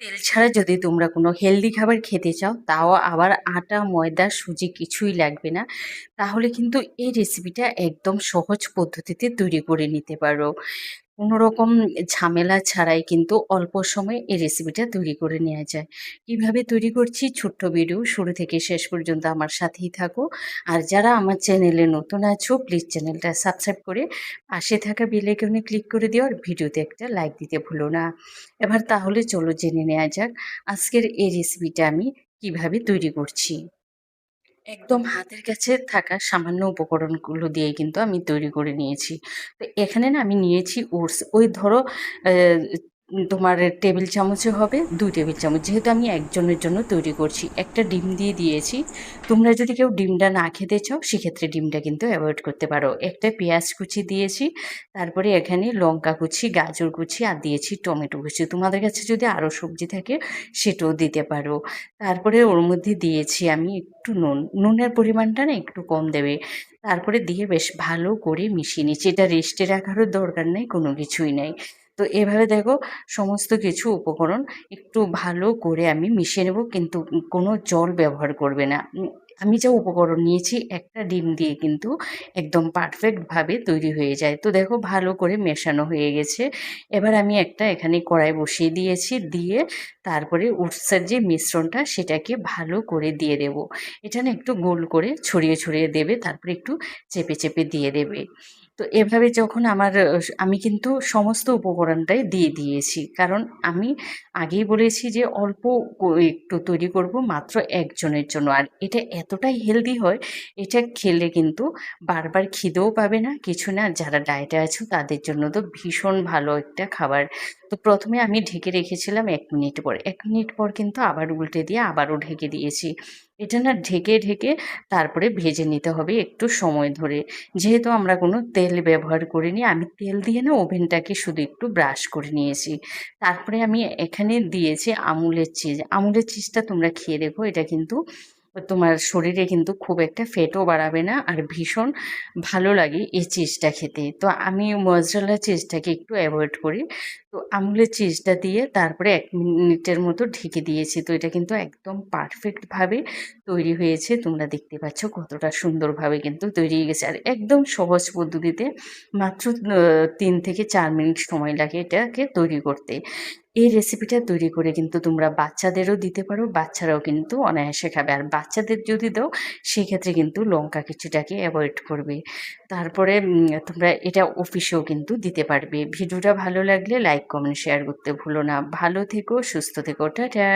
তেল ছাড়া যদি তোমরা কোনো হেলদি খাবার খেতে চাও, তাও আবার আটা, ময়দা, সুজি কিছুই লাগবে না, তাহলে কিন্তু এই রেসিপিটা একদম সহজ পদ্ধতিতে তৈরি করে নিতে পারো। কোনো রকম ঝামেলা ছাড়াই কিন্তু অল্প সময়ে এই রেসিপিটা তৈরি করে নেওয়া যায়। কিভাবে তৈরি করছি ছোট্ট ভিডিও, শুরু থেকে শেষ পর্যন্ত আমার সাথেই থাকো। আর যারা আমার চ্যানেলে নতুন আছো, প্লিজ চ্যানেলটা সাবস্ক্রাইব করে পাশে থাকা বেল আইকনে ক্লিক করে দিও, আর ভিডিওতে একটা লাইক দিতে ভুলো না। এবার তাহলে চলো জেনে নেওয়া যাক আজকের এই রেসিপিটা আমি কিভাবে তৈরি করছি। একদম হাতের কাছে থাকা সামান্য উপকরণগুলো দিয়েই কিন্তু আমি তৈরি করে নিয়েছি। তো এখানে না আমি নিয়েছি ওটস, ওই ধরো তোমার টেবিল চামচে হবে 2 টেবিল চামচ, যেহেতু আমি একজনের জন্য তৈরি করছি। একটা ডিম দিয়ে দিয়েছি। তোমরা যদি কেউ ডিমটা না খেতে চাও সেক্ষেত্রে ডিমটা কিন্তু অ্যাভয়েড করতে পারো। একটা পেঁয়াজ কুচি দিয়েছি, তারপরে এখানে লঙ্কা কুচি, গাজর কুচি আর দিয়েছি টমেটো কুচি। তোমাদের কাছে যদি আরও সবজি থাকে সেটাও দিতে পারো। তারপরে ওর মধ্যে দিয়েছি আমি একটু নুন, নুনের পরিমাণটা না একটু কম দেবে। তারপরে দিয়ে বেশ ভালো করে মিশিয়ে নিচ্ছি। এটা রেস্টে রাখারও দরকার নেই, কোনো কিছুই নেই। তো এভাবে দেখো সমস্ত কিছু উপকরণ একটু ভালো করে আমি মিশিয়ে নেব, কিন্তু কোনো জল ব্যবহার করবে না। আমি যা উপকরণ নিয়েছি একটা ডিম দিয়ে কিন্তু একদম পারফেক্টভাবে তৈরি হয়ে যায়। তো দেখো ভালো করে মেশানো হয়ে গেছে। এবার আমি একটা এখানে কড়াই বসিয়ে দিয়েছি, দিয়ে তারপরে ওটসের যে মিশ্রণটা সেটাকে ভালো করে দিয়ে দেব। এটা না একটু গোল করে ছড়িয়ে ছড়িয়ে দেবে, তারপরে একটু চেপে চেপে দিয়ে দেবে। তো এভাবে যখন আমি কিন্তু সমস্ত উপকরণটাই দিয়ে দিয়েছি, কারণ আমি আগেই বলেছি যে অল্প একটু তৈরি করব মাত্র একজনের জন্য। আর এটা এতটাই হেলদি হয়, এটা খেলে কিন্তু বারবার খিদেও পাবে না, কিছু না। যারা ডায়েটে আছো তাদের জন্য তো ভীষণ ভালো একটা খাবার। তো প্রথমে আমি ঢেকে রেখেছিলাম 1 মিনিট পর, 1 মিনিট পর কিন্তু আবার উল্টে দিয়ে আবারও ঢেকে দিয়েছি। এটা না ঢেকে ঢেকে তারপরে ভেজে নিতে হবে একটু সময় ধরে। যেহেতু আমরা কোনো তেল ব্যবহার করিনি, আমি তেল দিয়ে না ওভেনটাকে শুধু একটু ব্রাশ করে নিয়েছি। তারপরে আমি এখানে দিয়েছি আমুলের চিজ। আমুলের চিজটা তোমরা খেয়ে দেখো, এটা কিন্তু তোমার শরীরে কিন্তু খুব একটা ফ্যাটও বাড়াবে না, আর ভীষণ ভালো লাগে এই চিজটা খেতে। তো আমি মজরেলা চিজটাকে একটু অ্যাভয়েড করি। তো আমুলের চিজটা দিয়ে তারপরে 1 মিনিটের মতো ঢেকে দিয়েছি। তো এটা কিন্তু একদম পারফেক্টভাবে তৈরি হয়েছে। তোমরা দেখতে পাচ্ছ কতটা সুন্দরভাবে কিন্তু তৈরি হয়ে গেছে, আর একদম সহজ পদ্ধতিতে মাত্র 3 থেকে 4 মিনিট সময় লাগে এটাকে তৈরি করতে। এই রেসিপিটা তৈরি করে কিন্তু তোমরা বাচ্চাদেরও দিতে পারো, বাচ্চারাও কিন্তু অনায়াসে খাবে। আর বাচ্চাদের যদি দাও সেক্ষেত্রে কিন্তু লঙ্কা কিছুটাকে অ্যাভয়েড করবে। তারপরে তোমরা এটা অফিসেও কিন্তু দিতে পারবে। ভিডিওটা ভালো লাগলে লাইক, কমেন্ট, শেয়ার করতে ভুলো না। ভালো থেকো, সুস্থ থেকো, টাটা।